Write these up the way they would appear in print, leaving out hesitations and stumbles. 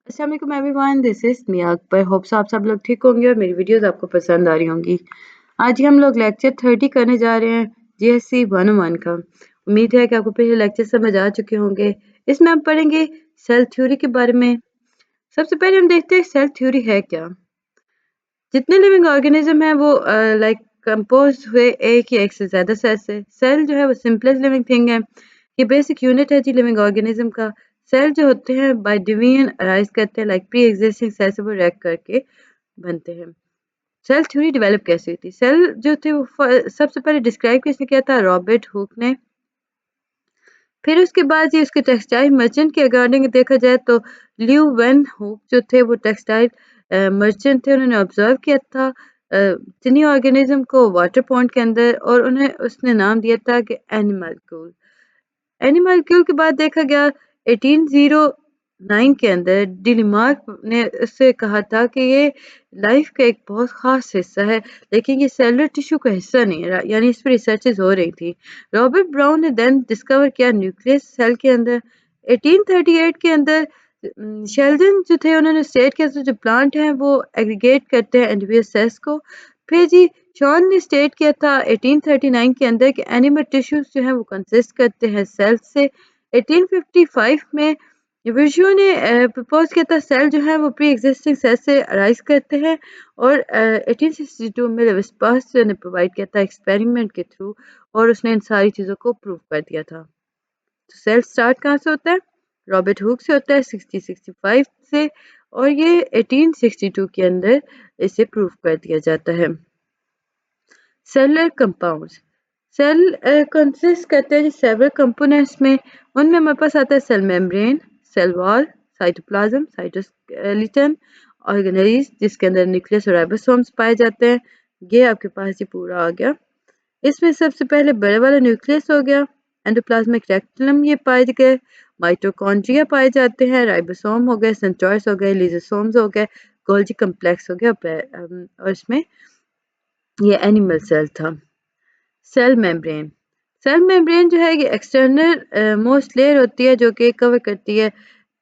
अस्सलाम वालेकुम everyone, this is Miya Akbar. Hopes आप सब लोग ठीक होंगे और मेरी वीडियोस आपको पसंद आ रही होंगी। आज हम लोग लेक्चर 30 करने जा रहे हैं जीएससी 101 का। उम्मीद है कि आपको पिछले लेक्चर समझ आ चुके होंगे। इसमें हम पढ़ेंगे सेल थ्योरी के बारे में। सबसे पहले हम देखते हैं सेल थ्योरी है क्या। जितने लिविंग ऑर्गेनिज्म हैं वो लाइक कंपोज हुए एक या एक से ज़्यादा सेल से। सेल जो है वो सिंपलेस्ट लिविंग थिंग है। ये बेसिक यूनिट है जी लिविंग ऑर्गेनिज्म का। सेल जो होते हैं बाय डिवीजन अराइज करते हैं लाइक प्री एग्जिस्टिंग सेल से वो रिएक्ट करके बनते हैं। सेल थ्योरी डेवलप कैसे हुई थी? सेल जो थे वो सबसे पहले डिस्क्राइब किसने किया था? रॉबर्ट हुक ने। फिर उसके बाद ये उसके टेक्सटाइल मर्चेंट के अकॉर्डिंग देखा जाए तो ल्यू वेन हुक जो थे वो टेक्सटाइल मर्चेंट थे। उन्होंने ऑब्जर्व किया था तिनी ऑर्गेनिज्म को वाटर पॉन्ड के अंदर और उन्हें उसने नाम दिया था कि एनिमलक्यूल। एनिमलक्यूल के बाद देखा गया 1809 के अंदर डिलिमार्क ने उससे कहा था कि ये लाइफ का एक बहुत ख़ास हिस्सा है, लेकिन ये सेलुलर टिश्यू का हिस्सा नहीं है, यानी इस पर रिसर्चेज़ हो रही थी। रॉबर्ट ब्राउन ने देन डिस्कवर किया न्यूक्लियस सेल के अंदर। 1838 के अंदर शेल्डन जो थे उन्होंने स्टेट किया था जो प्लांट हैं वो एग्रीगेट करते हैं एंडोवियस सेल्स को। फिर जी शॉन ने स्टेट किया था 1839 के अंदर कि एनिमल टिश्यूज जो हैं वो कंसिस्ट करते हैं सेल्स से। 1855 में विशु ने प्रपोज किया था सेल जो है वो प्री एग्जिस्टिंग सेल से अराइज करते हैं और 1862 में लेविस्पास ने प्रोवाइड किया था एक्सपेरिमेंट के थ्रू और उसने इन सारी चीज़ों को प्रूव कर दिया था। तो सेल स्टार्ट कहाँ से होता है? रॉबर्ट हुक से होता है 1665 से और ये 1862 के अंदर इसे प्रूव कर दिया जाता है। सेलुलर कंपाउंड्स सेल कंसिस्ट करते हैं सेवरल कंपोनेंट्स में। उनमें हमारे पास आता है cell membrane, cell wall, cytoplasm, cytoskeleton, organelles जिसके अंदर न्यूक्लियस और राइबोसोम्स पाए जाते हैं। ये आपके पास ये पूरा आ गया। इसमें सबसे पहले बड़े वाला न्यूक्लियस हो गया, एंडोप्लाज्मिक रेटिकुलम ये पाए गए, माइटोकॉन्ड्रिया पाए जाते हैं, राइबोसोम हो गए, सेंट्रोइड्स हो गए, लिसोसोम्स हो गए, गोल्जी कम्प्लेक्स हो गया और इसमें ये एनिमल सेल था। सेल मेम्ब्रेन जो है ये एक्सटर्नल मोस्ट लेयर होती है जो कि कवर करती है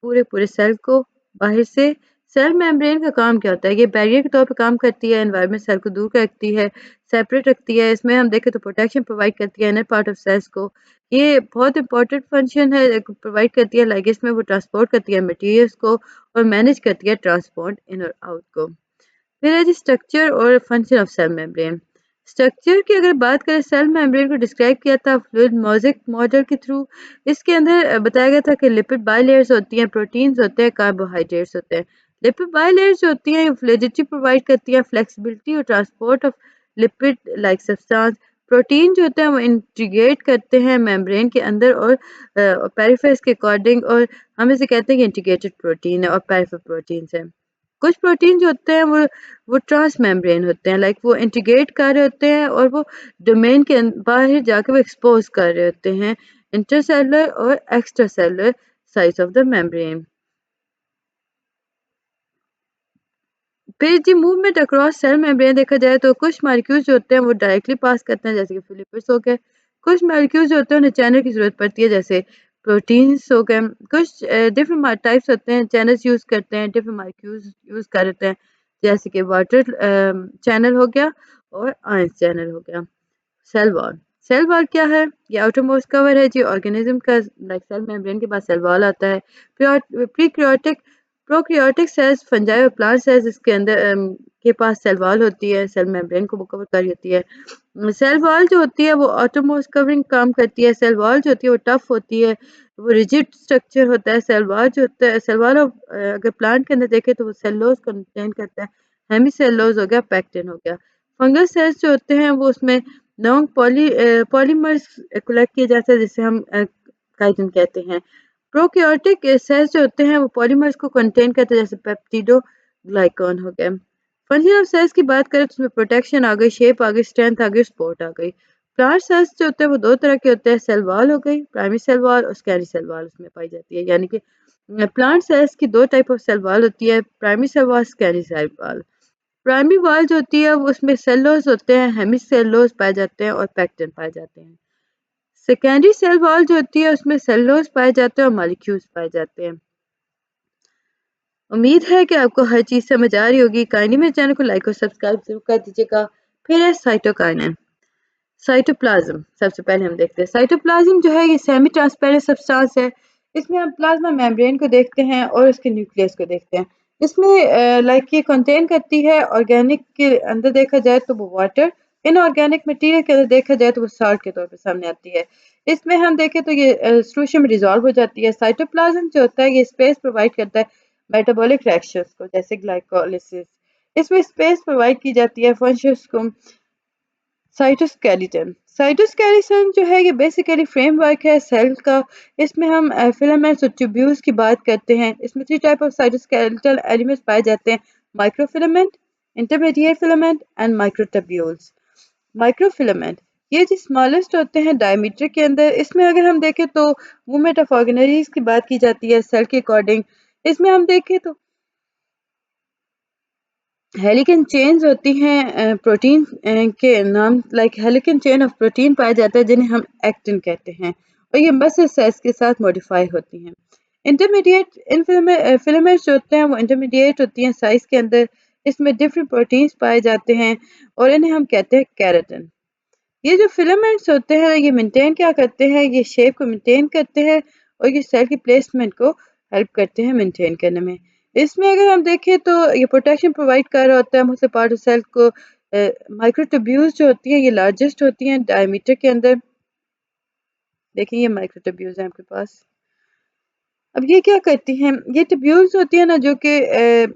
पूरे सेल को बाहर से। सेल मेम्ब्रेन का काम क्या होता है? ये बैरियर के तौर पे काम करती है, एनवायरनमेंट सेल को दूर रखती है, सेपरेट रखती है। इसमें हम देखें तो प्रोटेक्शन प्रोवाइड करती है इनर पार्ट ऑफ सेल्स को। ये बहुत इंपॉर्टेंट फंक्शन है प्रोवाइड करती है, लाइक इसमें वो ट्रांसपोर्ट करती है मटेरियल्स को और मैनेज करती है ट्रांसपोर्ट इन और आउट को। फिर है जी स्ट्रक्चर और function of cell membrane. Structure की अगर बात करें सेल मेम्ब्रेन को डिस्क्राइब किया था फ्लूइड मोज़ेक मॉडल के थ्रू। इसके अंदर बताया गया था कि लिपिड बायलेयर्स होती हैं, प्रोटीन्स होते हैं, कार्बोहाइड्रेट्स होते हैं। लिपिड बायलेयर्स जो होती हैं फ्लूइडिटी प्रोवाइड करती हैं, फ्लेक्सिबिलिटी और transport of lipid like substance. Protein जो होते हैं वो इंटीग्रेट करते हैं मेम्ब्रेन के अंदर और पेरिफेरल्स के अकॉर्डिंग, और हम इसे कहते हैं कि इंटीग्रेटेड प्रोटीन है और पेरिफेरल प्रोटीन्स हैं। कुछ प्रोटीन जो होते हैं वो ट्रांस मेम्ब्रेन होते हैं, लाइक वो इंटीग्रेट कर रहे होते हैं और वो डोमेन के बाहर जाके वो एक्सपोज कर रहे होते हैं इंटरसेलुलर और extra cellular size of the membrane. फिर जी मूवमेंट अक्रॉस सेल मेम्ब्रेन देखा जाए तो कुछ मॉलिक्यूल्स जो होते हैं वो डायरेक्टली पास करते हैं जैसे कि लिपिड्स हो गए। कुछ मॉलिक्यूल्स जो होते हैं उन्हें चैनल की जरूरत पड़ती है जैसे प्रोटीन्स हो गए। कुछ डिफरेंट टाइप्स होते हैं चैनल्स यूज करते हैं, डिफरेंट मॉलिक्यूल्स यूज करते हैं जैसे कि वाटर चैनल हो गया और आयंस चैनल हो गया। सेल वॉल क्या है? ये आउटर मोस्ट कवर है जी ऑर्गेनिज्म का, लाइक सेल मेम्ब्रेन के बाद सेल वॉल आता है। प्रीक्रियोटिक प्रोक्रियोटिक सेल्स फंजाई और प्लांट सेल्स इसके अंदर के पास सेल वॉल होती है, सेल मेम्ब्रेन को वो कवर कर रही होती है। सेल वॉल जो होती है वो आउटरमोस्ट कवरिंग काम करती है। सेल वॉल जो होती है वो टफ होती है, वो रिजिड स्ट्रक्चर होता है। सेल वॉल जो होता है सेल वॉल अगर प्लांट के अंदर देखें तो वो सेलुलोज कंटेन करता है, हेमीसेलुलोज हो गया, पैक्टिन हो गया। फंगस सेल्स जो होते हैं वो उसमें लॉन्ग पॉलीमर्स कलेक्ट किए जाते हैं जिसे हम काइटिन कहते हैं। प्रोकैरियोटिक सेल्स जो होते हैं वो पॉलीमर्स को कंटेन करते हैं जैसे पेप्टिडोग्लाइकन हो गया। फंक्शन ऑफ सेल्स की बात करें तो उसमें प्रोटेक्शन आ गई, शेप आ गई, स्ट्रेंथ आ गई, सपोर्ट आ गई। प्लांट सेल्स जो होते हैं वो दो तरह के होते हैं, सेल वॉल हो गई, प्राइमरी सेल वॉल और स्कैरी सेल वॉल उसमें पाई जाती है। यानी कि प्लांट सेल्स की दो टाइप ऑफ सेल वॉल होती है, प्राइमरी सेल वॉल, स्कैरी सेल वॉल। प्राइमरी वॉल जो होती है वो उसमें सेलुलोज होते हैं, हेमिसेलुलोज पाए जाते हैं और पैक्टिन पाए जाते हैं। सेकेंडरी सेल वॉल जो होती है उसमें सेलुलोज पाए जाते हैं और मॉलिक्यूल्स पाए जाते हैं। उम्मीद है कि आपको हर चीज़ समझ आ रही होगी। काइंडली मेरे चैनल को लाइक और सब्सक्राइब जरूर कर दीजिएगा। फिर है साइटोकाइनेन। साइटोप्लाज्म सबसे पहले हम देखते हैं। साइटोप्लाज्म जो है ये सेमी ट्रांसपेरेंट सब्सटेंस है। इसमें हम प्लाज्मा मेम्ब्रेन को देखते हैं और उसके न्यूक्लियस को देखते हैं। इसमें लाइक ये कंटेन करती है ऑर्गेनिक के अंदर देखा जाए तो वो वाटर, इनऑर्गेनिक मटेरियल के अंदर देखा जाए तो वो साल्ट के तौर पर सामने आती है। इसमें हम देखें तो ये सोल्यूशन में डिजॉल्व हो जाती है। साइटोप्लाज्म जो होता है ये स्पेस प्रोवाइड करता है मेटाबॉलिक रिएक्शंस को, जैसे ग्लाइकोलिसिस। इसमें स्पेस प्रोवाइड की जाती है फंक्शंस को। साइटोस्केलेटन। साइटोस्केलेटन जो है ये बेसिकली फ्रेमवर्क है सेल का। इसमें हम फिलामेंट्स और ट्यूब्यूल्स की बात करते हैं। इसमें 3 टाइप ऑफ साइटोस्केलेटल एलिमेंट्स पाए जाते हैं: microfilament, intermediate filament and microtubules. Microfilament ये जो स्मॉलेस्ट होते हैं डायमीटर के अंदर। इसमें अगर हम देखें तो मूवमेंट ऑफ ऑर्गेनेलीज की बात की जाती है सेल के अकॉर्डिंग। इसमें हम देखें तो हेलिकन चेन्स होती हैं प्रोटीन के नाम, लाइक हेलिकन चेन ऑफ प्रोटीन पाया जाता है जिन्हें हम एक्टिन कहते हैं, और ये मसल सेल्स के साथ मॉडिफाई होती हैं। इंटरमीडिएट इन फिलामेंट्स जो होते हैं वो इंटरमीडिएट होती हैं साइज के अंदर। इसमें डिफरेंट प्रोटीन्स पाए जाते हैं और इन्हें हम कहते हैं केराटिन। ये जो फिलामेंट्स होते हैं ये मेंटेन क्या करते हैं, ये शेप को मेंटेन करते हैं और ये सेल की प्लेसमेंट को हेल्प करते हैं मेंटेन करने में। इसमें अगर हम देखें तो ये प्रोटेक्शन प्रोवाइड कर रहा होता है मुझसे पार्ट ऑफ सेल को। माइक्रोट्यूब्यूल्स जो होती हैं ये लार्जेस्ट होती हैं डायमीटर के अंदर। देखिए ये माइक्रोट्यूब्यूल्स हैं आपके पास। अब ये क्या करती हैं, ये ट्यूब्यूल्स होती हैं ना जो कि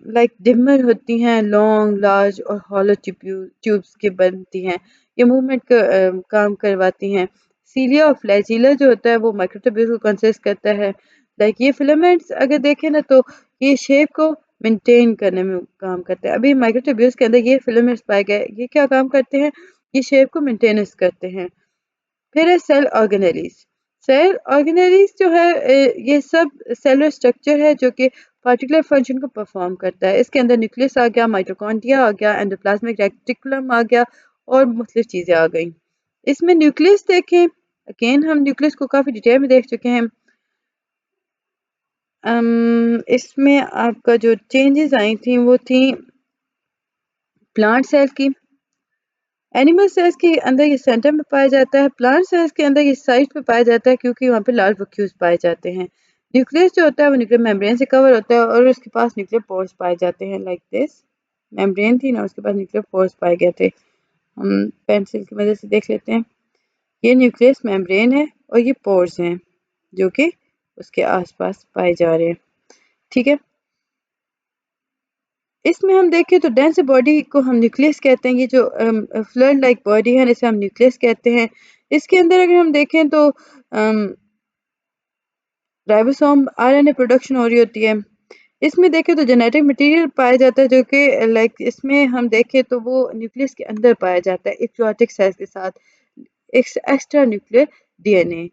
लाइक डिमर होती हैं, लॉन्ग लार्ज और हॉलो ट्यूब्स की बनती हैं। ये मूवमेंट का काम करवाती हैं। सीलिया और फ्लैजिला जो होता है वो माइक्रोट्यूब्यूल्स को कंसिस्ट करता है। लाइक ये फिलामेंट्स अगर देखें ना तो ये शेप को मेंटेन करने में काम करते हैं। अभी माइक्रोट्यूब्यूल्स के अंदर ये फिलामेंट्स पाए गए, ये क्या काम करते हैं, ये शेप को मेंटेनेंस करते हैं। फिर है सेल ऑर्गेनेलीज। सेल ऑर्गेनेलीज जो है ये सब सेलुलर स्ट्रक्चर है जो कि पार्टिकुलर फंक्शन को परफॉर्म करता है। इसके अंदर न्यूक्लियस आ गया, माइटोकॉन्ड्रिया आ गया, एंडोप्लाज्मिक रेटिकुलम आ गया और मुख्तलिफ चीज़ें आ गई। इसमें न्यूक्लियस देखें, अगेन हम न्यूक्लियस को काफ़ी डिटेल में देख चुके हैं। इसमें आपका जो चेंजेस आई थी वो थी प्लांट सेल की। एनिमल सेल्स के अंदर ये सेंटर में पाया जाता है। प्लांट सेल्स के अंदर ये साइड पे पाया जाता है क्योंकि वहाँ पे लार्ज वैक्यूल्स पाए जाते हैं। न्यूक्लियस जो होता है वो न्यूक्लियर मेम्ब्रेन से कवर होता है और उसके पास न्यूक्लियर पोर्स पाए जाते हैं। लाइक दिस मेम्ब्रेन थी ना, उसके पास न्यूक्लियर पोर्स पाए गए थे। हम पेंसिल की मदद से देख लेते हैं। ये न्यूक्लियस मेम्ब्रेन है और ये पोर्स हैं जो कि उसके आसपास पाए जा रहे हैं। ठीक है, इसमें हम देखें तो डेंस बॉडी को हम न्यूक्लियस कहते हैं। ये जो फ्लड लाइक बॉडी है इसे हम न्यूक्लियस कहते हैं। इसके अंदर अगर हम देखें तो राइबोसोम आरएनए प्रोडक्शन हो रही होती है। इसमें देखें तो जेनेटिक मटेरियल पाया जाता है जो कि लाइक इसमें हम देखें तो वो न्यूक्लियस के अंदर पाया जाता है इक्वाटिक सेल्स के साथ। एक एक्स्ट्रा न्यूक्लियर डीएनए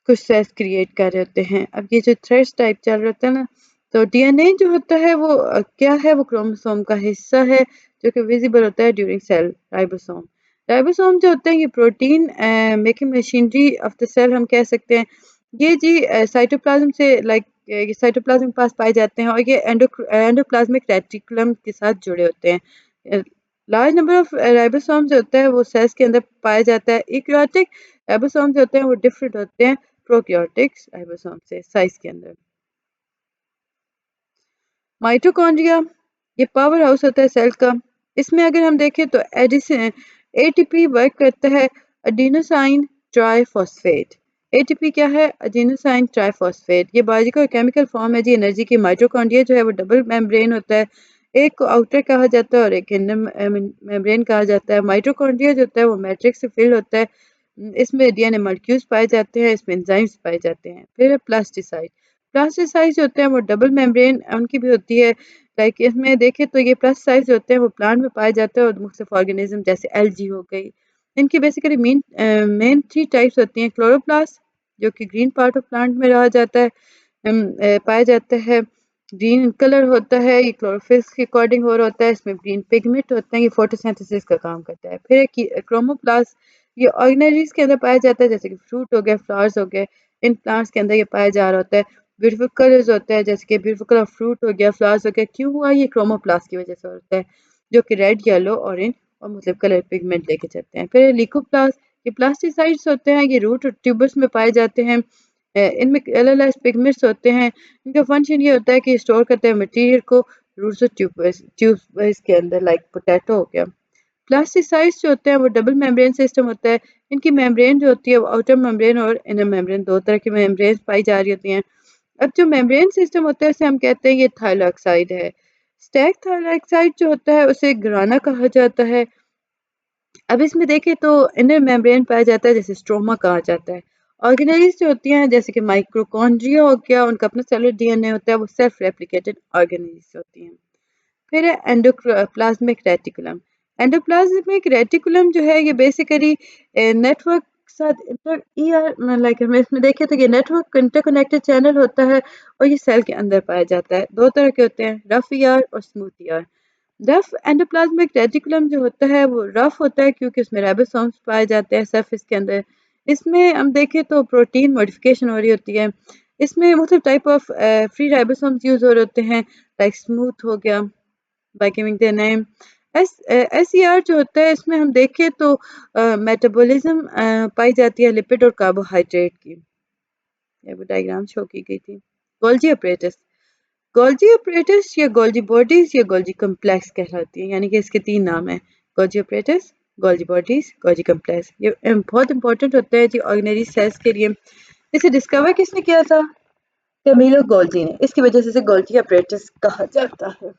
कुछ सेल्स क्रिएट कर रहे होते हैं। अब ये जो थ्रेड्स टाइप चल रहे होते हैं ना, तो डीएनए जो होता है वो क्या है, वो क्रोमोसोम का हिस्सा है जो कि विजिबल होता है ड्यूरिंग सेल राइबोसोम। राइबोसोम जो होते हैं ये protein making machinery of the cell हम कह सकते हैं। ये जी साइटोप्लाज्म से लाइक ये साइटोप्लाज्म के पास पाए जाते हैं और ये एंडोप्लाज्मिक रेटिकुलम के साथ जुड़े होते हैं। लार्ज नंबर ऑफ राइबोसोम्स जो होता है वो सेल्स के अंदर पाया जाता है। यूकेरियोटिक राइबोसोम जो होते हैं वो डिफरेंट होते हैं प्रोकैरियोटिक राइबोसोम से साइज के अंदर। माइटोकॉन्ड्रिया ये पावर हाउस होता है सेल का। इसमें अगर हम देखें तो एडिसन एटीपी वर्क करता है एडिनोसाइन ट्राइफॉस्फेट। एटीपी क्या है, एडिनोसाइन ट्राइफॉस्फेट। ये बायोलॉजिकल और केमिकल फॉर्म है जी एनर्जी की। माइटोकॉन्ड्रिया जो है वो डबल मेम्ब्रेन होता है, एक को आउटर कहा जाता है और एक इनर मेम्ब्रेन कहा जाता है। माइटोकॉन्ड्रिया जो होता है वो मैट्रिक्स से फिल होता है। इसमें डीएनए मॉलिक्यूल्स पाए जाते हैं, इसमें एंजाइम्स पाए जाते हैं। फिर प्लास्टिसाइड। प्लास्टिसाइड जो होते हैं वो डबल मेम्ब्रेन उनकी भी होती है। लाइक इसमें देखें तो ये प्लास्टिसाइड जो होते हैं वो प्लांट में पाए जाते हैं और मुख्तलिफ ऑर्गेनिज्म जैसे एल्गी हो गई। इनकी बेसिकली मेन 3 टाइप्स होती हैं। क्लोरोप्लास्ट जो कि ग्रीन पार्ट ऑफ प्लांट में रहा जाता है, पाया जाता है, ग्रीन कलर होता है, ये क्लोरोफिल्स के अकॉर्डिंग हो रहा होता है। इसमें ग्रीन पिगमेंट होते हैं, ये फोटोसिंथेसिस का काम करता है। फिर एक क्रोमोप्लास्ट, ये ऑर्गेनाइजीज के अंदर पाया जाता है जैसे कि फ्रूट हो गए, फ्लावर्स हो गए, इन प्लांट्स के अंदर ये पाया जा रहा होता है। ब्यूटीफुल कलर्स होते हैं, जैसे कि ब्यूटीफुल कलर फ्रूट हो गया, फ्लावर्स हो गया। क्यों हुआ ये? क्रोमोप्लास्ट की वजह से होता है, जो कि रेड, येलो, ऑरेंज और मुख्तलिफ कलर पिगमेंट लेके चलते हैं। फिर लिकोप्लास्ट, ये प्लास्टिसाइड्स होते हैं, ये रूट और ट्यूबर्स में पाए जाते हैं। इनमें कलरलेस पिगमेंट्स होते हैं। इनका फंक्शन ये होता है कि स्टोर करते हैं मटेरियल को रूट्स और ट्यूबर्स के अंदर, लाइक पोटैटो हो गया। प्लास्टिसाइड्स जो होते हैं वो डबल मेम्ब्रेन सिस्टम होता है। इनकी मेम्ब्रेन जो होती है वो आउटर मेम्ब्रेन और इनर मेम्ब्रेन, दो तरह की मेम्ब्रेन पाई जा रही होती हैं। अब जो मेम्ब्रेन सिस्टम होता है उसे हम कहते हैं ये थायलॉक्साइड है। स्टैक थायलॉक्साइड जो होता है उसे ग्राना कहा जाता है। अब इसमें देखें तो इनर मेम्ब्रेन पाया जाता है, जैसे स्ट्रोमा कहा जाता है। ऑर्गेनेल्स जो होती हैं, जैसे कि माइक्रोकॉन्ड्रिया हो गया, उनका अपना सेलुलर डीएनए होता है, वो सेल्फ रेप्लिकेटेड ऑर्गेनेल्स होती हैं। फिर है एंडोप्लाज्मिक रेटिकुलम। एंडोप्लाज्मिक रेटिकुलम जो है ये बेसिकली नेटवर्क साथ इंटर ईआर, लाइक हम इसमें देखें तो ये नेटवर्क इंटरकनेक्टेड चैनल होता है और ये सेल के अंदर पाया जाता है। दो तरह के होते हैं, रफ ईआर और smooth ER. Rough endoplasmic reticulum जो होता है वो रफ होता है क्योंकि उसमें राइबोसोम्स पाए जाते हैं सरफेस के अंदर। इसमें हम देखें तो प्रोटीन मॉडिफिकेशन हो रही होती है। इसमें मुख्तलिफ type of free ribosomes use हो रहे होते हैं, लाइक स्मूथ हो गया, by giving their name। SER जो होता है इसमें हम देखें तो मेटाबॉलिज्म पाई जाती है लिपिड और कार्बोहाइड्रेट की। ये वो डायग्राम शो की गई थी। गोल्जी अपरेटस, गोल्जी अपरेटस या गोल्जी बॉडीज या गोल्जी कम्प्लेक्स कहलाती है, यानी कि इसके तीन नाम हैं, Golgi apparatus, Golgi bodies, Golgi complex. ये बहुत इंपॉर्टेंट होता है जी ऑर्गेनरी सेल्स के लिए। इसे डिस्कवर किसने किया था? कैमिलो गोल्जी ने। इसकी वजह से इसे गोल्जी अपरेटस कहा जाता है।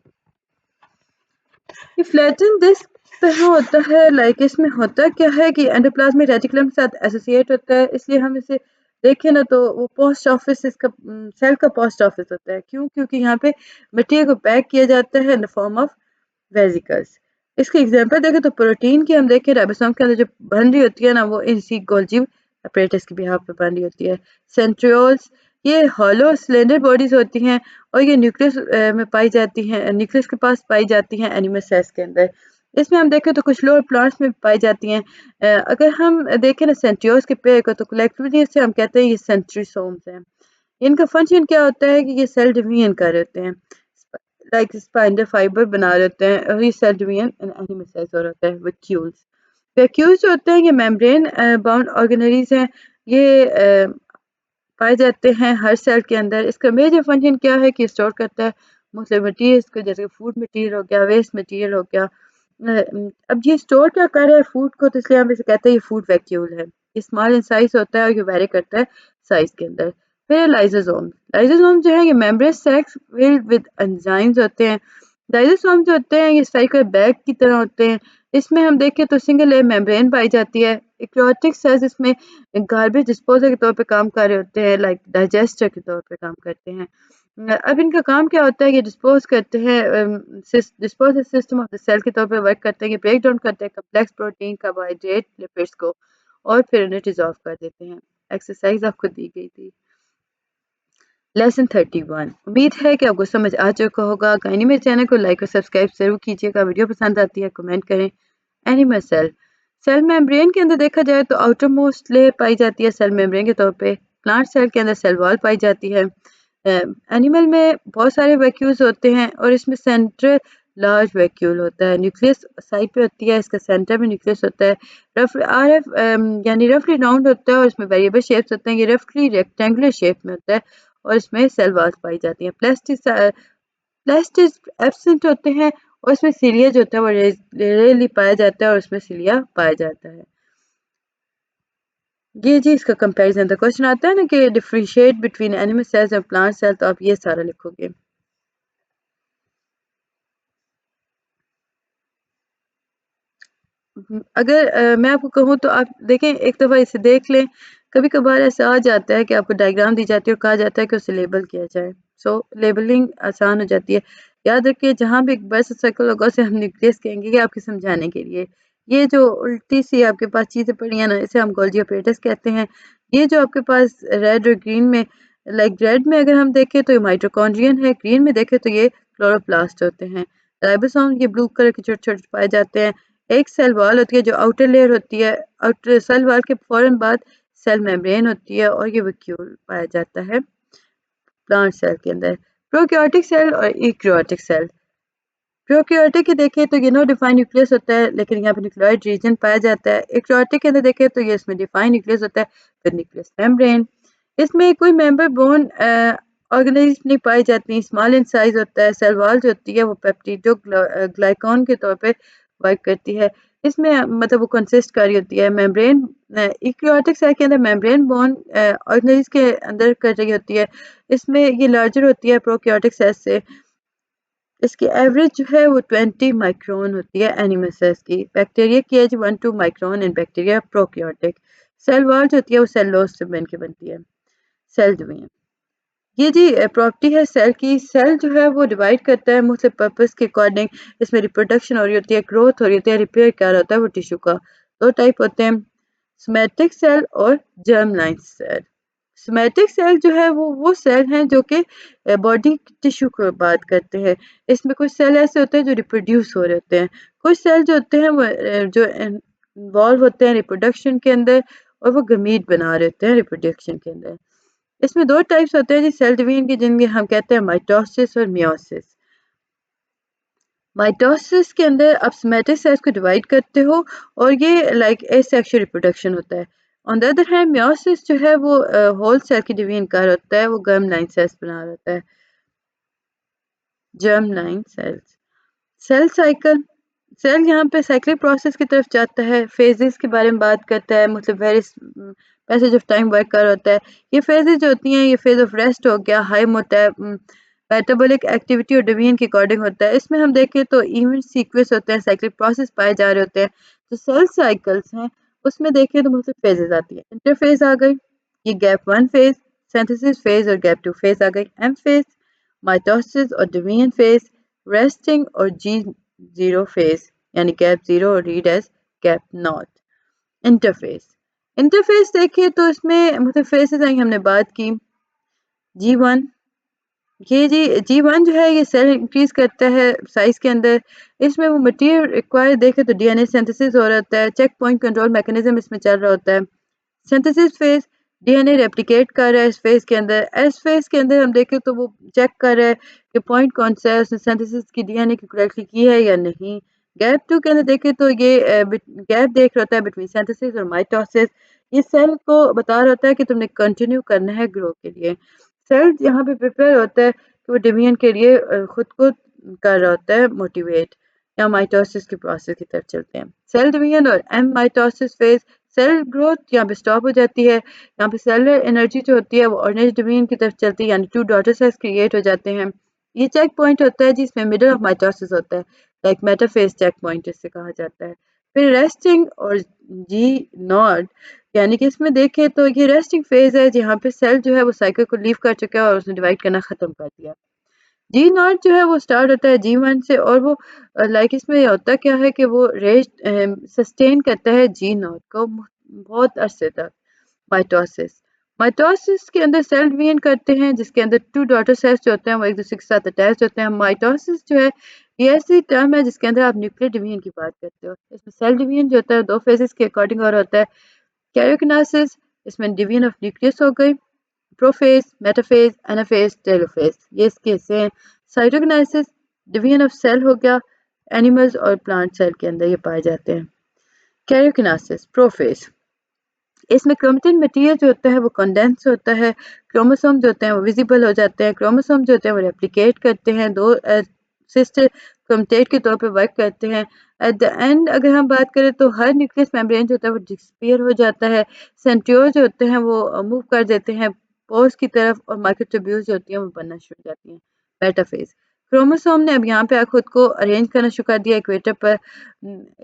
ये फ्लैटन डिस्क तरह होता है, लाइक इसमें होता क्या है कि एंडोप्लाज्मिक रेटिकुलम के साथ एसोसिएट होता है, इसलिए हम इसे देखें ना तो वो पोस्ट ऑफिस, इसका सेल का पोस्ट ऑफिस होता है। क्यों? क्योंकि यहाँ पे मटेरियल को पैक किया जाता है in the form of vesicles. इसके एग्जांपल देखें तो प्रोटीन की हम देखें राइबोसोम के अंदर जो बन रही होती है ना, वो इसी गोल्जी अपरेटस की बिहाफ पे बन रही होती है। सेंट्रियोल्स, ये हॉलो सिलेंडर बॉडीज होती हैं और ये न्यूक्लियस में पाई जाती हैं, न्यूक्लियस के पास पाई जाती हैं एनिमल सेल्स के अंदर। इसमें हम देखें तो कुछ लोअर प्लांट्स में पाई जाती हैं। अगर हम देखें ना सेंट्रियोल्स के पेड़ को, तो कलेक्टिवली इसे हम कहते हैं ये सेंट्रीसोम्स हैं। इनका फंक्शन क्या होता है कि ये सेल डिवीजन कर रहे होते हैं, लाइक स्पाइंडल फाइबर बना रहे होते हैं, और ये cell division in animal cells हो रहा है। वैक्यूल्स, वैक्यूल्स जो होते हैं ये मेम्ब्रेन बाउंड ऑर्गेनरीज हैं। ये पाए जाते हैं हर सेल के अंदर। इसका मेजर फंक्शन क्या है कि स्टोर करता है मुख्तलिफ मटीरियल्स को, जैसे फूड मटीरियल हो गया, वेस्ट मटीरियल हो गया। अब ये स्टोर क्या कर रहा है फूड को, तो इसलिए हम इसे कहते हैं ये फूड वैक्यूल है। ये स्मॉल इन साइज होता है और ये वेरी करता है साइज के अंदर। फिर लाइजोसोम, लाइजोसोम जो है ये मेम्ब्रेनस सैक्स फिल्ड विद एंजाइम्स होते हैं। लाइजोसोम जो होते हैं ये स्फेरिकल बैग की तरह होते हैं। इसमें हम देखें तो सिंगल लेयर मेम्ब्रेन पाई जाती है। यूकेरियोटिक सेल्स इसमें गार्बेज डिस्पोजल के तौर पे काम कर रहे होते हैं, लाइक डाइजेस्टर के तौर पे काम करते हैं। अब इनका काम क्या होता है, ये डिस्पोज करते हैं, disposal system of the cell के तौर पे वर्क करते हैं। ये ब्रेक डाउन करते हैं कम्प्लेक्स प्रोटीन, कार्बोहाइड्रेट, लिपिड्स को, और फिर इन्हें डिजॉल्व कर देते हैं। एक्सरसाइज आपको दी गई थी। लेसन 31। उम्मीद है कि आपको समझ आ चुका होगा। काइंडली मेरे चैनल को लाइक और सब्सक्राइब जरूर कीजिएगा। वीडियो पसंद आती है कमेंट करें। एनिमल सेल, सेल मेम्ब्रेन के अंदर देखा जाए तो आउटर मोस्ट लेयर पाई जाती है सेल मेम्ब्रेन के तौर पे। प्लांट सेल के अंदर सेल वॉल पाई जाती है। एनिमल में बहुत सारे वैक्यूल्स होते हैं और इसमें सेंट्रल लार्ज वैक्यूल होता है। न्यूक्लियस साइड पे होती है, इसका सेंटर में न्यूक्लियस होता है। रफ आर एफ यानी रफली राउंड होता है और इसमें वेरिएबल शेप्स होते हैं। ये रफली रेक्टेंगुलर शेप में होता है और इसमें सेल वॉल्स पाई जाती हैं। प्लास्टिड एब्सेंट होते हैं और इसमें सिलिया जो होता है वो रेयरली पाया जाता है और उसमें सिलिया पाया जाता है। ये जी इसका कंपैरिजन था। क्वेश्चन आता है ना कि डिफरेंशिएट बिटवीन एनिमल सेल्स और प्लांट सेल, तो आप ये सारा लिखोगे। अगर मैं आपको कहूँ तो आप देखें, एक दफ़ा इसे देख लें। कभी कभार ऐसा आ जाता है कि आपको डायग्राम दी जाती है और कहा जाता है कि उसे लेबल किया जाए। सो लेबलिंग आसान हो जाती है। याद रखिए जहाँ भी एक बर्स्ट सर्कल होगा उसे हम न्यूक्लियस कहेंगे, ये आपके समझाने के लिए। ये जो उल्टी सी आपके पास चीज़ें पड़ी हैं ना, इसे हम गोल्जी ऑपरेटर्स कहते हैं। ये जो आपके पास रेड और ग्रीन में, लाइक रेड में अगर हम देखें तो ये माइटोकॉन्ड्रियन है, ग्रीन में देखें तो ये क्लोरोप्लास्ट होते हैं। राइबोसोम ये ब्लू कलर के छोटे छोटे पाए जाते हैं। एक सेल वॉल होती है जो आउटर लेयर होती है। आउटर सेल वॉल के फौरन बाद सेल मेम्ब्रेन होती है और ये वैक्यूल पाया जाता है। प्लांट सेल के अंदर। प्रोकैरियोटिक सेल और यूकैरियोटिक सेल। प्रोकैरियोटिक की देखें तो ये नो डिफाइंड न्यूक्लियस होता है, लेकिन यहाँ पे न्यूक्लियोइड रीजन पाया जाता है। यूकैरियोटिक के अंदर देखें तो ये इसमें डिफाइंड न्यूक्लियस होता है विद न्यूक्लियस मेम्ब्रेन। इसमें कोई मेंबर बोन ऑर्गेनाइज नहीं पाई जाती, स्मॉल इन साइज होता है। सेल वॉल जो होती है वो पेप्टिडो ग्लाइकॉन के तौर पे वर्क करती है। इसमें मतलब वो कंसिस्ट कर रही होती है मेम्ब्रेन। यूकैरियोटिक सेल के अंदर मेम्ब्रेन बोन ऑर्गेनाइज के अंदर कर रही होती है। इसमें ये लार्जर होती है प्रोकैरियोटिक सेल से। इसकी एवरेज जो है वो 20 माइक्रोन होती है एनिमल सेल्स की। बैक्टीरिया की एज 1-2 micron in bacteria prokaryotic. Cell wall जो होती है वो सेलुलोज से बनके बनती है। सेल डिवीजन, ये जी प्रॉपर्टी है सेल की। सेल जो है वो डिवाइड करता है मुख्तलिफ पर्पस के अकॉर्डिंग। इसमें रिप्रोडक्शन हो रही होती है, ग्रोथ हो रही होती है, रिपेयर क्या होता है वो टिश्यू का। दो टाइप होते हैं, सोमैटिक सेल और germ line cell. Somatic cell जो है वो सेल हैं जो कि बॉडी टिश्यू को बात करते हैं। इसमें कुछ सेल ऐसे होते हैं जो रिप्रोड्यूस हो रहे होते हैं, कुछ सेल जो होते हैं वो जो इन्वॉल्व होते हैं रिप्रोडक्शन के अंदर, और वो गमीट बना रहे होते हैं रिप्रोडक्शन के अंदर। इसमें दो टाइप्स होते हैं जी सेल डिवीजन के, जिनके हम कहते हैं माइटोसिस और मियोसिस। माइटोसिस के अंदर आप सोमैटिक सेल्स को डिवाइड करते हो और ये लाइक एसेक्सुअल रिप्रोडक्शन होता है। On the other hand meiosis जो है वो होल सेल की डिवीजन कर होता है, वो गर्म लाइन सेल्स बना रहा होता है। Germ line cells. Cell cycle, cell यहाँ पे साइक्लिक प्रोसेस की तरफ जाता है। फेजेस के बारे में बात करता है, मतलब various passage of time work कर होता है। ये फेजेस जो होती हैं, ये फेज ऑफ रेस्ट हो गया, हाइम होता है, मेटाबॉलिक एक्टिविटी और डिवीजन के अकॉर्डिंग होता है। इसमें हम देखें तो इवेंट सीक्वेंस होते हैं, साइक्लिक प्रोसेस पाए जा रहे होते हैं। जो सेल साइकिल्स हैं उसमें देखें तो मुख्तलिफ फेजेस आती है। इंटरफेज आ गई, ये गैप 1 फेज, सिंथेसिस फेज और गैप 2 फेज आ गई। एम फेज माइटोसिस और डिवीजन फेज, रेस्टिंग और जी जीरो फेज यानी गैप जीरो और read age gap not. Interface, interface देखिए तो इसमें मतलब फेसेस आई हमने बात की। G1, ये जी1 जो है ये सेल इंक्रीज करता है साइज के अंदर। इसमें वो मटेरियल रिक्वायर देखे तो डीएनए सिंथेसिस हो रहा होता है, चेक पॉइंट कंट्रोल मैकेनिज्म इसमें चल रहा होता है। सिंथेसिस फेज, डीएनए रेप्लिकेट कर रहा है इस फेज के अंदर। एस फेज के अंदर हम देखें तो वो चेक कर रहा है कि पॉइंट कौन सा है, उसने सिंथेसिस की डीएनए की करेक्टली की है या नहीं। गैप 2 के अंदर देखें तो ये गैप देख रहा होता है बिटवीन सिंथेसिस और माइटोसिस। ये सेल को बता रहा होता है कि तुमने कंटिन्यू करना है ग्रो के लिए। सेल यहाँ पे प्रिपेयर होता है कि वो डिवीजन के लिए खुद को कर रहा होता है मोटिवेट, या माइटोसिस के प्रोसेस की तरफ चलते हैं। सेल डिवीजन और M mitosis phase, cell growth यहाँ पे स्टॉप हो जाती है। यहाँ पे सेलुलर एनर्जी जो होती है वो ऑर्गेनाइज डिवीजन की तरफ चलती है, यानी 2 डॉटर सेल्स क्रिएट हो जाते हैं। ये चेक पॉइंट होता है जिसमें मिडल ऑफ माइटोसिस होता है, लाइक मेटाफेज चेक पॉइंट इससे कहा जाता है। फिर रेस्टिंग और जी नॉट, यानी कि इसमें देखें तो ये रेस्टिंग फेज है जहाँ पे सेल जो है वो साइकिल को लीव कर चुका है और उसने डिवाइड करना खत्म कर दिया। जी नॉट जो है वो स्टार्ट होता है जी1 से, और वो लाइक इसमें होता क्या है कि वो रेस्ट सस्टेन करता है जी नॉट को बहुत अरसे तक। माइटोसिस, माइटोसिस के अंदर सेल डिवीजन करते हैं जिसके अंदर 2 डॉटर सेल्स जो होते हैं वो एक दूसरे के साथ अटैच होते हैं। माइटोसिस जो है ये ऐसी टर्म है जिसके अंदर आप न्यूक्लियर डिवीजन की बात करते हो। इसमें सेल डिवीजन जो होता है 2 फेजेस के अकॉर्डिंग और होता है। कैरियोकिनेसिस, इसमें डिवीजन ऑफ न्यूक्लियस हो गई, प्रोफेज, मेटाफेज, एनाफेज, टेलोफेज, ये इसके हिस्से हैं। साइटोकिनेसिस, डिवीजन ऑफ सेल हो गया, एनिमल्स और प्लांट सेल के अंदर ये पाए जाते हैं। कैरियोकिनेसिस, प्रोफेज, इसमें क्रोमेटिन मटेरियल जो होता है वो कंडेंस होता है, क्रोमोसोम जो होते हैं वो विजिबल हो जाते हैं। क्रोमोसोम जो होते हैं वो रेप्लिकेट करते हैं, दो सिस्टर क्रोमेटेड के तौर पे वर्क करते हैं। एट द एंड अगर हम बात करें तो हर न्यूक्लियस मेम्ब्रेन जो होता है वो डिस्पीयर हो जाता है। सेंट्रियोल जो होते हैं वो मूव कर देते हैं पोर्स की तरफ, और माइक्रोट्यूब्यूल्स जो होती हैं वो बनना शुरू हो जाती हैं। मेटाफेज, क्रोमोसोम ने अब यहाँ पे खुद को अरेंज करना शुरू कर दिया इक्वेटर पर।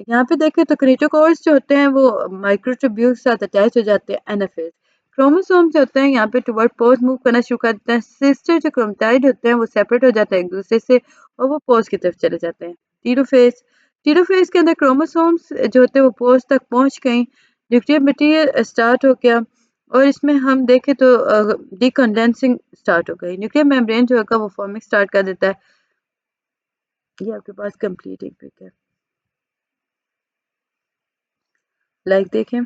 यहाँ पे देखें तो क्रिटोकोर्स जो होते हैं वो माइक्रोट्यूब्यूल के साथ अटैच हो जाते हैं। एनाफेज, क्रोमोसोम जो होते हैं यहाँ पे टुवर्ड पोज मूव करना शुरू कर देते हैं। सिस्टर जो क्रोमेटाइड होते हैं वो सेपरेट हो जाते हैं एक दूसरे से, और वो पोज की तरफ चले जाते हैं। टीलोफेज, टीलोफेज के अंदर क्रोमोसोम्स जो होते हैं वो पोज तक पहुंच गई, न्यूक्लियर मटेरियल स्टार्ट हो गया, और इसमें हम देखें तो डीकंडेंसिंग स्टार्ट हो गई। न्यूक्लियर मेम्ब्रेन जो होगा वो फॉर्मिंग स्टार्ट कर देता है। ये आपके पास कंप्लीट एक पिक है, लाइक देखें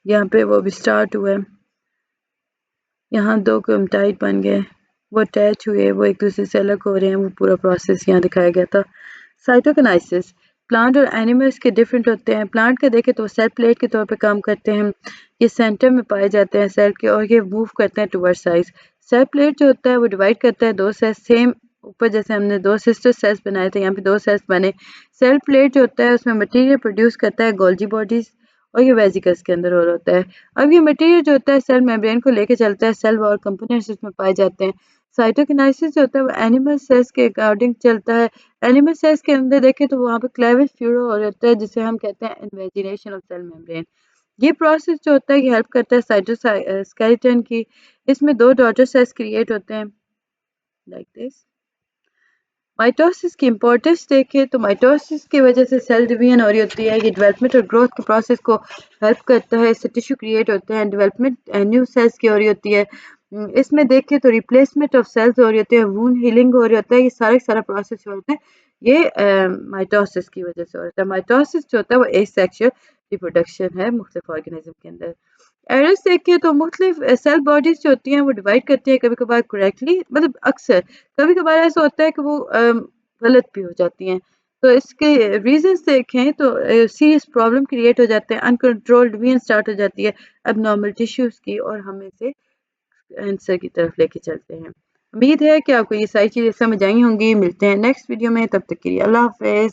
यहाँ पे वो भी स्टार्ट हुआ है। यहाँ 2 क्रोमेटाइड बन गए, वो अटैच हुए, वो एक दूसरे से अलग हो रहे हैं, वो पूरा प्रोसेस यहाँ दिखाया गया था। साइटोकिनेसिस प्लांट और एनिमल्स के डिफरेंट होते हैं। प्लांट का देखें तो सेल प्लेट के तौर पे काम करते हैं। ये सेंटर में पाए जाते हैं सेल के और ये मूव करते हैं टुवर्ड साइज। सेल प्लेट जो होता है वो डिवाइड करता है 2 सेल्स सेम ऊपर जैसे हमने 2 सिस्टर सेल्स बनाए थे, यहाँ पे 2 सेल्स बने। सेल प्लेट जो होता है उसमें मटेरियल प्रोड्यूस करता है गोल्जी बॉडीज और ये वेसिकल्स के अंदर हो रहा होता है। अब ये मटेरियल जो होता है सेल मेम्ब्रेन को लेके चलता है, सेल वॉल कंपोनेंट्स इसमें पाए जाते हैं। साइटोकिनेसिस जो होता है वो एनिमल सेल्स के अकॉर्डिंग चलता है। एनिमल सेल्स के अंदर देखें तो वहाँ पे क्लेवेज फ्यूरो हो जाता है जिसे हम कहते हैं इन्वेजिनेशन ऑफ सेल मेम्ब्रेन। ये प्रोसेस जो होता है ये हेल्प करता है साइटोस्केलेटन की। इसमें 2 डॉटर सेल्स क्रिएट होते हैं लाइक दिस। माइटोसिस की इम्पोर्टेंस देखें तो माइटोसिस की वजह से सेल डिवीजन हो रही होती है। ये डेवलपमेंट और ग्रोथ के प्रोसेस को हेल्प करता है। इससे टिश्यू क्रिएट होते हैं, डेवलपमेंट न्यू सेल्स की हो रही होती है। इसमें देखें तो रिप्लेसमेंट ऑफ सेल्स हो रही होती है, वूंड हीलिंग हो रही होता है। ये सारा प्रोसेस जो होता है ये माइटोसिस की वजह से होता है। माइटोसिस जो होता है वो एसेक्सुअल रिप्रोडक्शन है मुख्तलिफ ऑर्गेनिज्म के अंदर। एरर्स देखिए तो मुख्तलिफ सेल बॉडीज जो होती हैं वो डिवाइड करती है कभी कभार करेक्टली, मतलब अक्सर, कभी कभार ऐसा होता है कि वो गलत भी हो जाती हैं। तो इसके रीजंस देखें तो सीरियस प्रॉब्लम क्रिएट हो जाते हैं, अनकंट्रोल्ड डिवीजन स्टार्ट हो जाती है एबनॉर्मल टिश्यूज की और हम इसे कैंसर की तरफ लेके चलते हैं। उम्मीद है कि आपको ये सारी चीज़ें समझ आई होंगी। मिलते हैं नेक्स्ट वीडियो में, तब तक के लिए अल्लाह हाफिज।